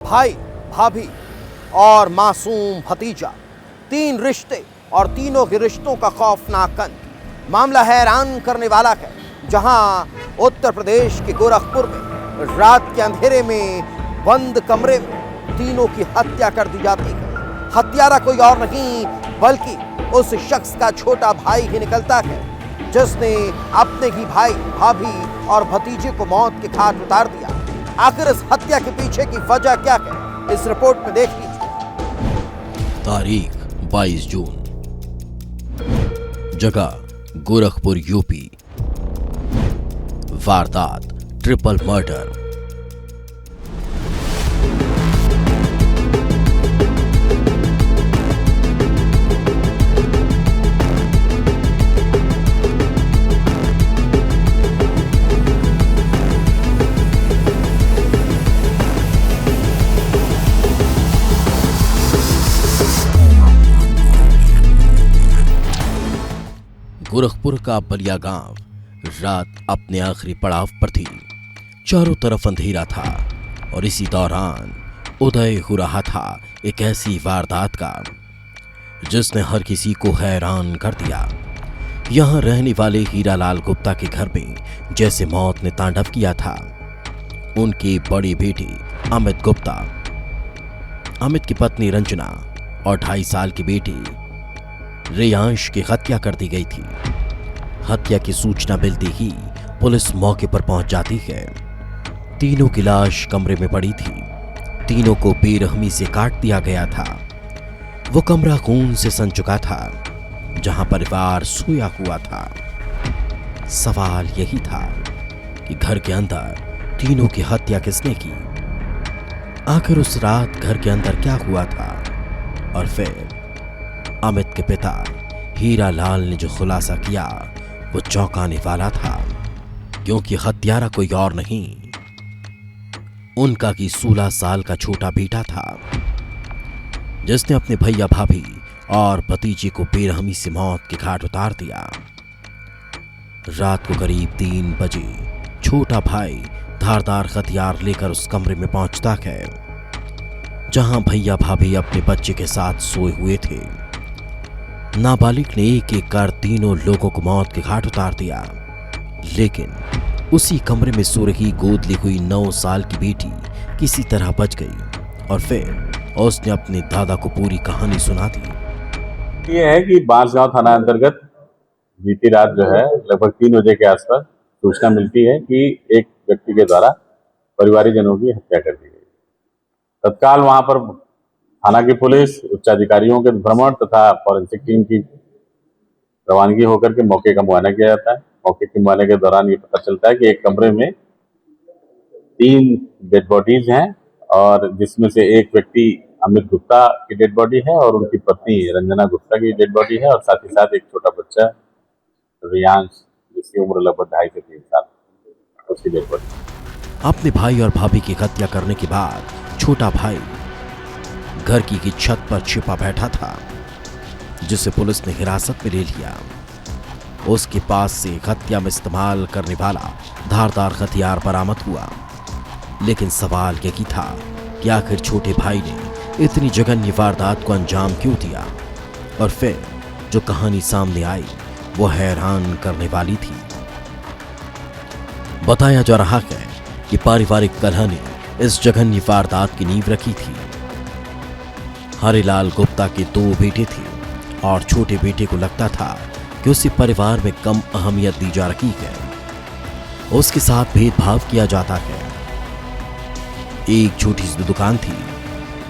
भाई, भाभी और मासूम भतीजा, तीन रिश्ते और तीनों के रिश्तों का खौफनाक अंत। मामला हैरान करने वाला है, जहां उत्तर प्रदेश के गोरखपुर में रात के अंधेरे में बंद कमरे में तीनों की हत्या कर दी जाती है। हत्यारा कोई और नहीं बल्कि उस शख्स का छोटा भाई ही निकलता है, जिसने अपने ही भाई, भाभी और भतीजे को मौत के घाट उतार दिया। आखिर इस हत्या के पीछे की वजह क्या है, इस रिपोर्ट में देख लीजिए। तारीख 22 जून, जगह गोरखपुर यूपी। वारदात ट्रिपल मर्डर। गोरखपुर का बलिया गांव रात अपने आखिरी पड़ाव पर थी। चारों तरफ अंधेरा था और इसी दौरान उदय हो रहा था एक ऐसी वारदात का जिसने हर किसी को हैरान कर दिया। यहां रहने वाले हीरालाल गुप्ता के घर में जैसे मौत ने तांडव किया था। उनके बड़े बेटे अमित गुप्ता, अमित की पत्नी रंजना और 2.5 साल की बेटी रेयांश की हत्या कर दी गई थी। हत्या की सूचना मिलते ही पुलिस मौके पर पहुंच जाती है। तीनों की लाश कमरे में पड़ी थी। तीनों को बेरहमी से काट दिया गया था। वो कमरा खून से सन चुका था जहां परिवार सोया हुआ था। सवाल यही था कि घर के अंदर तीनों की हत्या किसने की? आखिर उस रात घर के अंदर क्या हुआ था? और फिर अमित के पिता हीरालाल ने जो खुलासा किया वो चौंकाने वाला था, क्योंकि हत्यारा कोई और नहीं, उनका की 16 साल का छोटा बेटा था, जिसने अपने भैया, भाभी और भतीजे को बेरहमी से मौत के घाट उतार दिया। रात को करीब 3 बजे छोटा भाई धारदार हथियार लेकर उस कमरे में पहुंचता है जहां भैया भाभी अपने बच्चे के साथ सोए हुए थे। नाबालिग ने एक एक कर तीनों लोगों को मौत के घाट उतार दिया, लेकिन उसी कमरे में सो रही गोद ली हुई 9 साल की बेटी किसी तरह बच गई और फिर उसने अपने दादा को पूरी कहानी सुना दी। ये है कि बांसगांव थाना अंतर्गत बीती रात जो है लगभग 3 बजे के आसपास सूचना मिलती है कि एक व्यक्ति के द्वारा परिवारजनों की हत्या कर दी गई। तत्काल वहां पर थाना की पुलिस, उच्च अधिकारियों के भ्रमण तथा फॉरेंसिक टीम की रवानगी होकर के मौके का मुआयना किया जाता है। मौके के मुआयने के दौरान ये पता चलता है कि एक कमरे में 3 डेड बॉडीज हैं और जिसमें से एक व्यक्ति अमित गुप्ता की डेड बॉडी है और उनकी पत्नी रंजना गुप्ता की डेड बॉडी है और साथ ही साथ एक छोटा बच्चा रियांश, जिसकी उम्र लगभग 2.5 से 3 साल, उसकी डेड बॉडी। अपने भाई और भाभी की हत्या करने के बाद छोटा भाई घर की छत पर छिपा बैठा था, जिसे पुलिस ने हिरासत में ले लिया। उसके पास से हत्या में इस्तेमाल करने वाला धारदार हथियार बरामद हुआ, लेकिन सवाल यही था कि आखिर छोटे भाई ने इतनी जघन्य वारदात को अंजाम क्यों दिया? और फिर जो कहानी सामने आई वो हैरान करने वाली थी। बताया जा रहा है कि पारिवारिक कलह ने इस जघन्य वारदात की नींव रखी थी। हरिलाल गुप्ता के 2 बेटे थे और छोटे बेटे को लगता था कि उसे परिवार में कम अहमियत दी जा रही है, उसके साथ भेदभाव किया जाता है। एक छोटी सी दुकान थी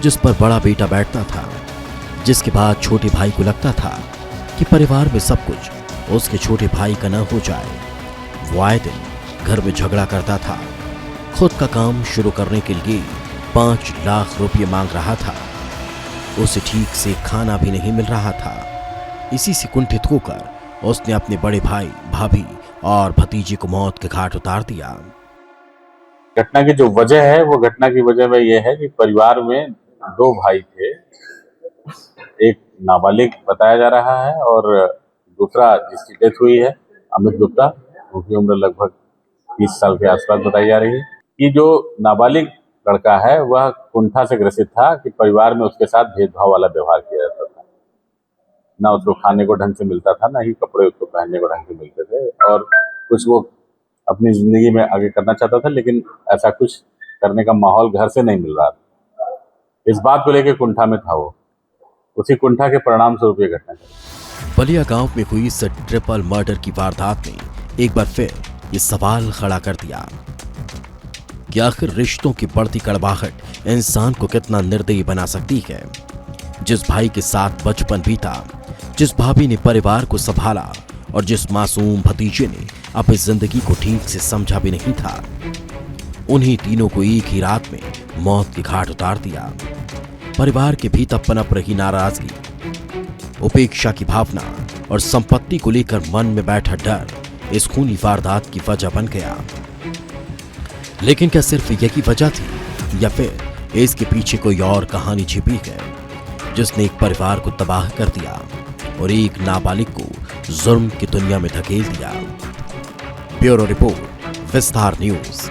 जिस पर बड़ा बेटा बैठता था, जिसके बाद छोटे भाई को लगता था कि परिवार में सब कुछ उसके छोटे भाई का न हो जाए। वो आए दिन घर में झगड़ा करता था। खुद का काम शुरू करने के लिए 5 लाख रुपये मांग रहा था। उसे ठीक से खाना भी नहीं मिल रहा था। इसी से कुंठित होकर उसने अपने बड़े भाई, भाभी और भतीजे को मौत के घाट उतार दिया। घटना की जो वजह है वो घटना की वजह में यह है कि परिवार में 2 भाई थे। एक नाबालिग बताया जा रहा है और दूसरा जिसकी डेथ हुई है अमित गुप्ता, उनकी उम्र लगभग 30 साल के आसपास बताई जा रही है। कि जो नाबालिग लड़का है वह कुंठा से ग्रसित था कि परिवार में उसके साथ भेदभाव वाला व्यवहार किया जाता था। ना उसको खाने को ढंग से मिलता था, ना ही कपड़े उसको पहनने को ढंग से मिलते थे, और कुछ वो अपनी जिंदगी में आगे करना चाहता था, लेकिन ऐसा कुछ करने का माहौल घर से नहीं मिल रहा था। इस बात को लेकर कुंठा में था वो। उसी कुंठा के परिणाम स्वरूप ये घटना घटी। बलिया गांव में हुई इस ट्रिपल मर्डर की वारदात ने एक बार फिर ये सवाल खड़ा कर दिया कि आखिर रिश्तों की बढ़ती कड़वाहट इंसान को कितना निर्दयी बना सकती है। जिस भाई के साथ बचपन बीता, जिस भाभी ने परिवार को संभाला और जिस मासूम भतीजे ने अपनी जिंदगी को ठीक से समझा भी नहीं था, उन्हीं तीनों को एक ही रात में मौत के घाट उतार दिया। परिवार के भीतर पनप रही नाराजगी, उपेक्षा की भावना और संपत्ति को लेकर मन में बैठा डर इस खूनी वारदात की वजह बन गया। लेकिन क्या सिर्फ यही वजह थी, या फिर इसके पीछे कोई और कहानी छिपी है जिसने एक परिवार को तबाह कर दिया और एक नाबालिग को जुर्म की दुनिया में धकेल दिया? ब्यूरो रिपोर्ट, विस्तार न्यूज।